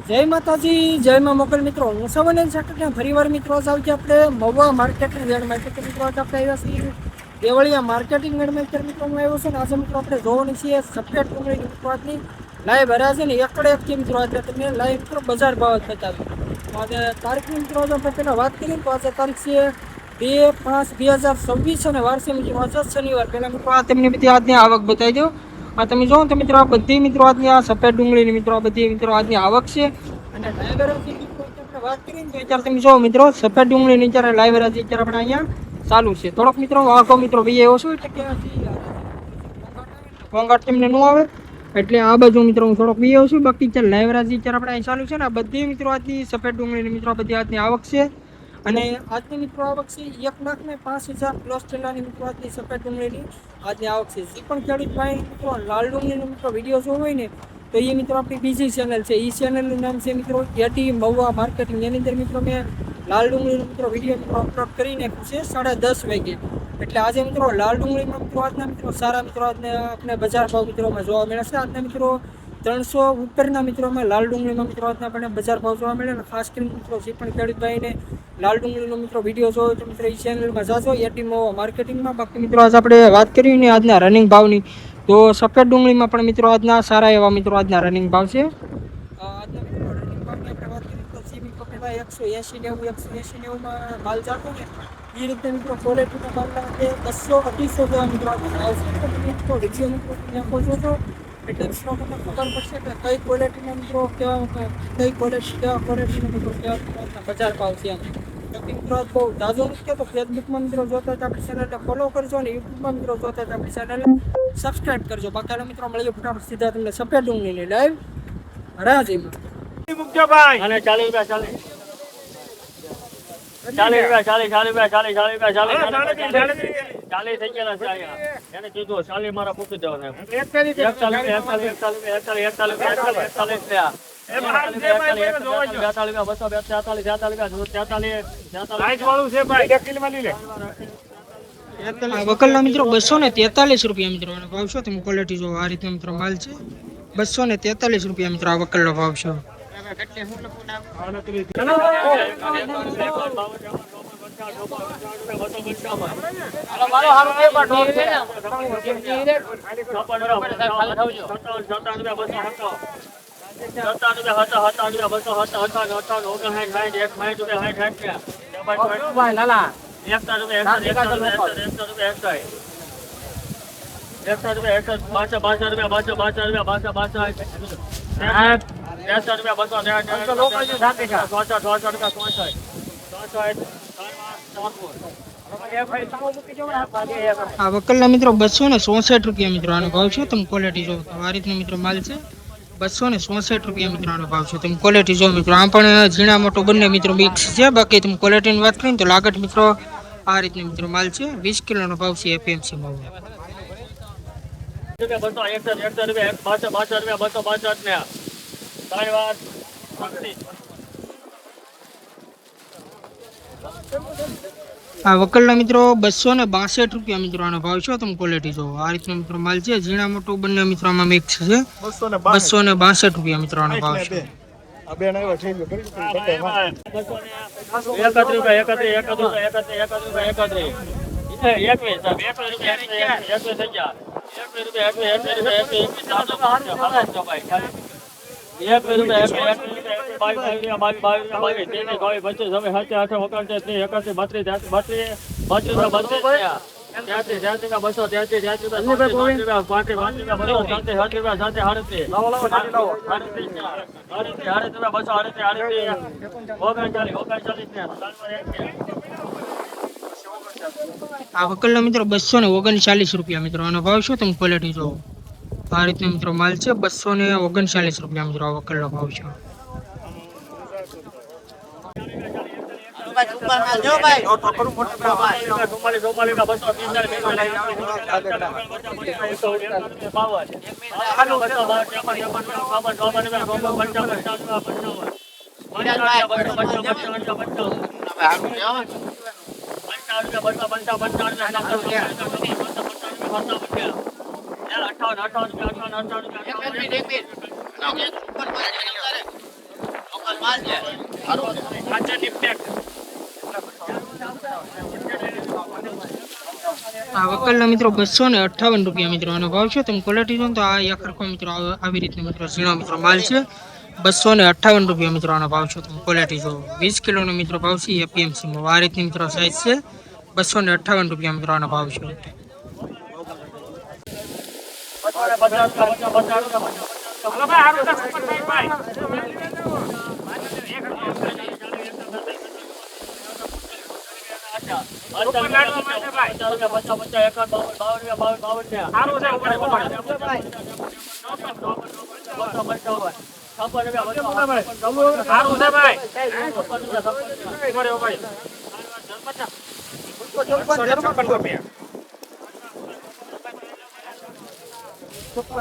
જય માતાજી, જય માં મોકલ મિત્રો. હું સવાલ સાથે ફરીવાર મિત્રો આજે આપણે મહુવા માર્કેટિંગ યાર્ડમાં છે. મિત્રો આજે આપણે આવ્યા છીએ દેવળિયા માર્કેટિંગ યાર્ડમાં. અત્યારે મિત્રો હું આવ્યો છું ને આજે મિત્રો આપણે જોવાની છીએ સફેદ ડુંગળી મિત્રો આજની લાઈવ ભર્યા છે ને એકડે એક મિત્રો આજે તમે લાઈવ મિત્રો બજાર ભાવ થતા આજે તારીખની મિત્રો આજે આપણે પહેલાં વાત કરીએ તો આજે તારીખ છે 2/5/2026 અને વાર છે મિત્રો આજે શનિવાર. પહેલાં મિત્રો આ તેમની બધી આજની આવક બતાવી દો. આ તમે જો તો મિત્રો આ બધી મિત્રો આજની આ સફેદ ડુંગળીની મિત્રો આ બધી મિત્રો આજની આવક છે. અને લાઈવ હરાજી મિત્રો આપણે વાત કરીએ તો અત્યારે તમે જો મિત્રો સફેદ ડુંગળીની અત્યારે લાઈવ હરાજી અત્યારે આપણે અહીંયા ચાલુ છે. થોડોક મિત્રો આખો મિત્રો ભાઈ એવો શું એટલે કે ઘોંઘાટ તેમને ન આવે એટલે આ બાજુ મિત્રો હું થોડોક બી આવું છું. બાકી અત્યારે લાઈવ હરાજી અત્યારે આપણે અહીં ચાલુ છે ને આ બધી મિત્રો આજની સફેદ ડુંગળીની મિત્રો આ બધી આજની આવક છે. અને આજની મિત્રો આવક છે 1,05,000 પ્લસ ટેલાની મિત્રો આજની સફેદ ડુંગળીની આજની આવક છે. જે પણ ખેડૂત ભાઈ મિત્રો લાલ ડુંગળીનો મિત્રો વિડીયો જોવો હોય ને તો એ મિત્રો આપણી બીજી ચેનલ છે. એ ચેનલનું નામ છે મિત્રો એટી મહુવા માર્કેટિંગ. એની અંદર મિત્રો મેં લાલ ડુંગળીનો મિત્રો વિડીયો મિત્રો અપલોડ કરી નાખ્યું છે 10:30 વાગે. એટલે આજે મિત્રો લાલ ડુંગળીમાં મિત્રો આજના મિત્રો સારા મિત્રો આજને આપણે બજાર ભાવ મિત્રોમાં જોવા મળે છે. આજના મિત્રો 300 ઉપરના મિત્રોમાં લાલ ડુંગળીમાં મિત્રો આજના આપણને બજાર ભાવ જોવા મળે. અને ખાસ કરીને મિત્રો જે પણ ખેડૂત ભાઈને લાલ ડુંગળીનો મિત્રો વિડીયો જોયો તો મિત્રો એ ચેનલમાં જાજો એટી મહુવા માર્કેટિંગમાં. બાકી મિત્રો આજે આપણે વાત કરીને આજના રનિંગ ભાવની તો સફેદ ડુંગળીમાં પણ મિત્રો આજના સારા એવા મિત્રો આજના રનિંગ ભાવ છે. આજના મિત્રો રનિંગ ભાવની આપણે વાત કરીએ તો જે મિત્રો પહેલાં 180-90 માં માલ જતો ને એ રીતે મિત્રો ક્વોલિટીના માલના 200-250 જેવા મિત્રો આજના ભાવ છે. તો મિત્રો વિડીયો મિત્રો તમે આખો જોજો એટલે મિત્રો તમને ખબર પડશે કે કઈ ક્વોલિટીના મિત્રો કઈ ક્વોલિટીના મિત્રો કેવા બજાર ભાવ છે. મિત્રો બહુ તાજો નથી તો ફેસબુકમાં મિત્રો જોતા હોય તો આપણી ચેનલને ફોલો કરજો અને યુટ્યુબમાં મિત્રો જોતા હોય તો આપણી ચેનલને સબસ્ક્રાઈબ કરજો. બાકી મિત્રો મળીએ ફટાફટ સીધા તમને સફેદ ડુંગળીની લાઈવ હરાજીમાં. અને 40 રૂપિયા 40 થઈ ગયેલા છે અહીંયા. એને કીધું 40 મારા પૂછી દેવાના 41 વકલના મિત્રો 243 રૂપિયા મિત્રો ભાવ છે. તમે ક્વોલિટી જો આ રીતે મિત્રો માલ છે 243 રૂપિયા મિત્રો આ વકલનો ભાવ છે. આ વકલના મિત્રો 264 રૂપિયા મિત્રો આનો ભાવ છે. તમે ક્વોલિટી જો આ રીતનો મિત્રો માલ છે 264 રૂપિયા મિત્રો આનો ભાવ છે. તમે ક્વોલિટી જો મિત્રો આમ પણ ઝીણા મોટો બંને મિત્રો મિક્સ છે. બાકી તમે ક્વોલિટીની વાત કરીને તો લાગટ મિત્રો આ રીતનો મિત્રો માલ છે 20 કિલોનો ભાવ છે એપીએમસી માં. આ વકલના મિત્રો 262 રૂપિયા મિત્રો આનો ભાવ છે. તમે ક્વોલિટી જો આ રીતનો મિત્રો માલ છે ઝીણા મોટો બંને મિત્રો આમાં મિક્સ છે 262 રૂપિયા મિત્રો આનો ભાવ છે. આ વકલના મિત્રો 239 રૂપિયા મિત્રો આનો ભાવ છે. તમે ક્વોલિટી જો આ રીતનો મિત્રો માલ છે 239 રૂપિયા મિત્રો આ વકલનો ભાવ છે. આ વકલના મિત્રો 258 રૂપિયા મિત્રો આનો ભાવ છે. તમે ક્વોલિટી જો તો આ એક રખો મિત્રો આવી રીતનો મિત્રો ઝીણો મિત્રો માલ છે. 258 રૂપિયા મિત્રો આનો ભાવ છે. તમે ક્વોલિટી જો 20 કિલોનો મિત્રો ભાવ છે એપીએમસી માં. આ રીતની મિત્રો સાઈઝ છે. 258 રૂપિયા મિત્રો આનો ભાવ છે.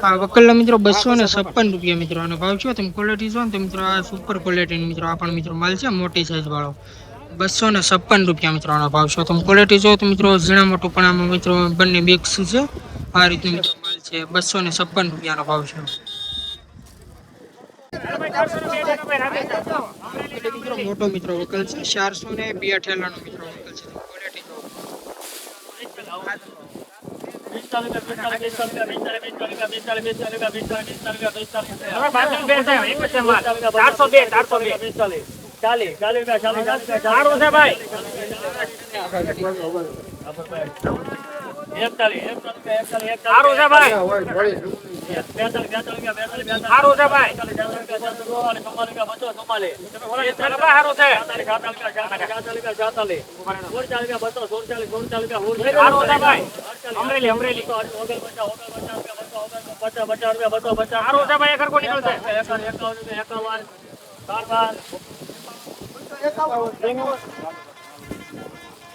આ વકલના મિત્રો 256 રૂપિયા મિત્રો આનો ભાવ છે. તમે ક્વોલિટી જો તો મિત્રો આ સુપર ક્વોલિટી મિત્રો આ પણ મિત્રો માલ છે મોટી સાઈઝ વાળો. 256 રૂપિયા મિત્રો આનો ભાવ છે. તમે ક્વોલિટી જો તો મિત્રો ઝીણા મોટું પણ આમાં મિત્રો બંને મિક્સ છે. આ રીતનો મિત્રો માલ છે. 256 રૂપિયાનો ભાવ છે. મિત્રો મોટો મિત્રો વકલ છે. 402 ઠેલાનો મિત્રો વકલ છે. ક્વોલિટી જો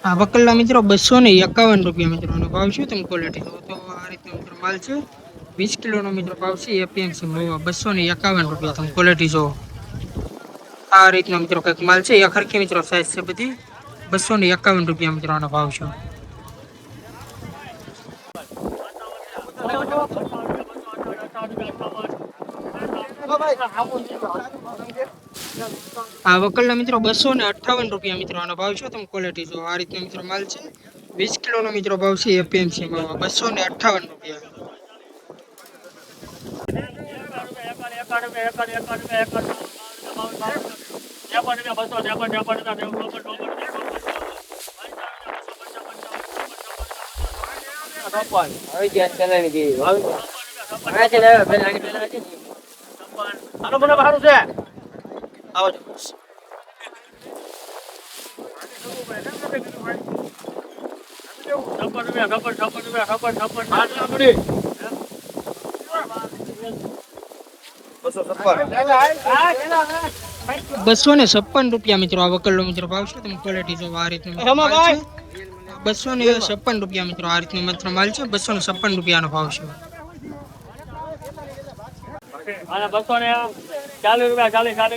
આ વકલના મિત્રો 251 રૂપિયા મિત્રો આનો ભાવ છે. તમે ક્વોલિટી જો તો આ રીતનો મિત્રો માલ છે. 20 કિલોનો મિત્રો ભાવ છે એપીએમસી માં. 251 રૂપિયા. તમે ક્વોલિટી જો આ રીતનો મિત્રો કંઈક માલ છે. એક હરખી મિત્રો સાઈઝ છે બધી. 251 રૂપિયા મિત્રો આનો ભાવ છે. આ વકલના મિત્રો 258 રૂપિયા મિત્રો આનો ભાવ છે. તમે ક્વોલિટી જો આ રીતનો મિત્રો માલ છે. 20 કિલોનો મિત્રો ભાવ છે એપીએમસી માં. 258 રૂપિયા. ₹256 મિત્રો આ વકલનો મિત્રો ભાવ છે. તમે ક્વોલિટી જો આ રીતનો મિત્રો માલ છે. 256 રૂપિયા મિત્રો આ રીતનો મિત્રો માલ છે. 256 રૂપિયાનો ભાવ છે. અને 240 રૂપિયા 40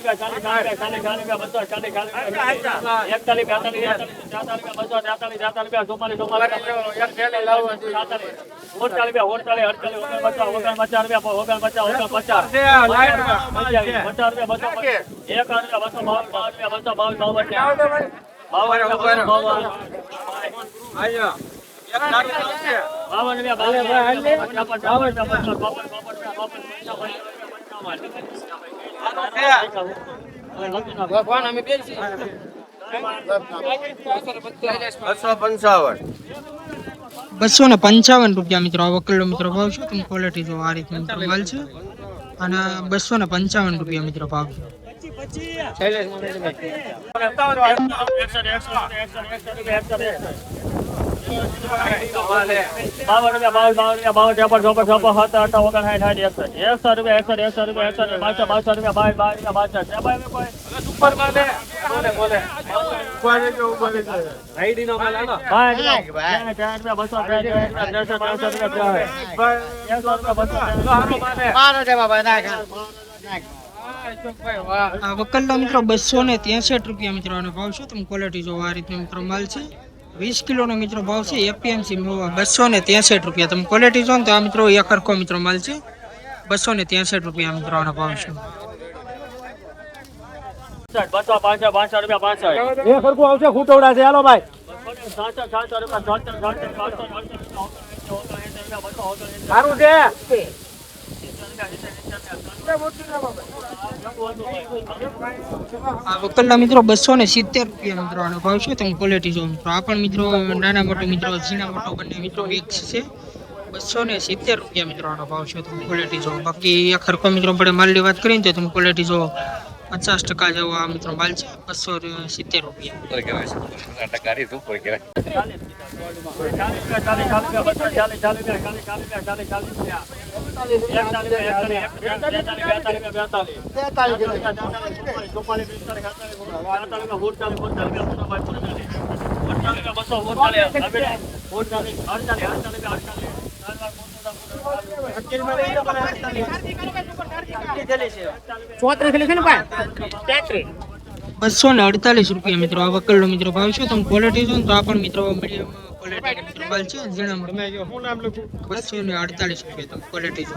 ₹255 રૂપિયા મિત્રો આ વકલનો મિત્રો ભાવ છે. તમે ક્વોલિટી જો આ રીતનો મિત્રો માલ છે. અને 255 રૂપિયા મિત્રો ભાવ છે. આ વકલનો મિત્રો 263 રૂપિયા મિત્રો આનો ભાવ છે. તમે ક્વોલિટી જો આ રીતનો મિત્રો માલ છે. 20 કિલોનો મિત્રો ભાવ છે એપીએમસી 263 રૂપિયા. તમે ક્વોલિટી જો તો આ મિત્રો એક હરખો મિત્રો માલ છે. 263 રૂપિયા મિત્રો આનો ભાવ છે. બસો 65 રૂપિયા 65 એ ખરખું આવશે ખૂટવડા છે હાલો ભાઈ 66 રૂપિયા 67 સારું છે આ વકલના મિત્રો 270 રૂપિયા મિત્રો આનો ભાવ છે. તમે ક્વોલિટી જો મિત્રો, આ પણ મિત્રો નાના મોટો મિત્રો ઝીણા મોટો બંને મિત્રો મિક્સ છે. 270 રૂપિયા મિત્રો આનો ભાવ છે. તમે ક્વોલિટી જો. બાકી આ ખરખો મિત્રો આપણે માલની વાત કરીએ તો તમે ક્વોલિટી જો 50% જેવો આ મિત્રો માલ છે. 270 રૂપિયા. ₹248 મિત્રો આ વકલનો મિત્રો ભાવ છે. તમે ક્વોલિટી જો તો આ પણ મિત્રો મીડિયમ ક્વોલિટી મિત્રો માલ છે. ઝીણા મોટા ₹248 તમે ક્વોલિટી જો.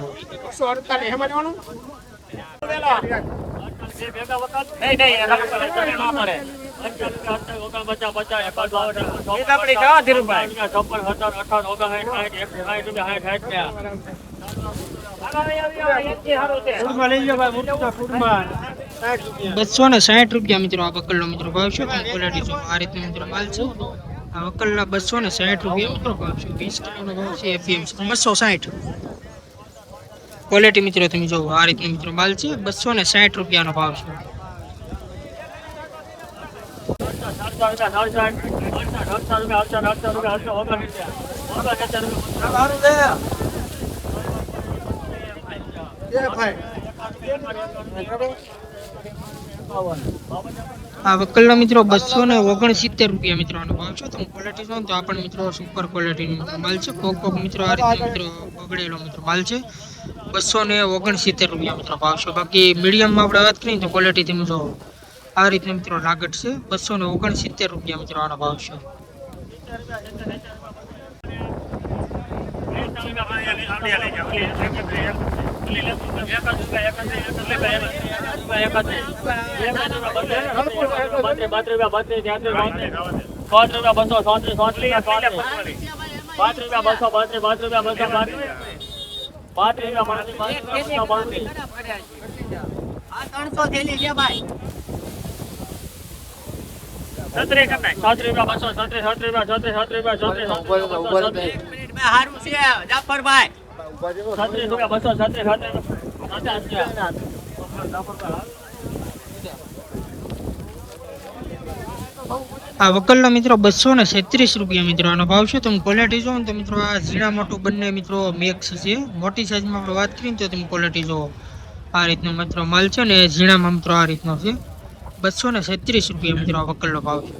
₹260 મિત્રો આ વકલનો મિત્રો ભાવ છે. તમે ક્વોલિટી જો. આ રીતે મિત્રો માલ છે. આ વકલના ₹260 મિત્રો ભાવ છે. 20 કિલોનો ભાવ છે. એપીએમસી 260 ક્વોલિટી મિત્રો તમે જો. આ રીતે મિત્રો માલ છે. ₹260 નો ભાવ છે. આ વકલના મિત્રો ₹269 મિત્રો આનો ભાવ છે. તમે ક્વોલિટી જો તો આ પણ મિત્રો સુપર ક્વોલિટીનો મિત્રો માલ છે. કોક મિત્રો આ રીતે મિત્રો બગડેલો મિત્રો માલ છે. ₹269 મિત્રો ભાવ છે. બાકી મીડિયમમાં આપણે વાત કરીએ તો ક્વોલિટી તમે જો આ રીતે મિત્રો લાગટ છે. ₹269 મિત્રો આનો ભાવ છે. આ વકલના મિત્રો ₹236 મિત્રો આનો ભાવ છે. તમે ક્વોલિટી જો તો મિત્રો આ ઝીણા મોટું બંને મિત્રો મિક્સ છે. મોટી સાઈઝમાં આપણે વાત કરીએ તો તમે ક્વોલિટી જો આ રીતનો મિત્રો માલ છે ને ઝીણામાં મિત્રો આ રીતનો છે. ₹236 મિત્રો આ વકલનો ભાવ છે.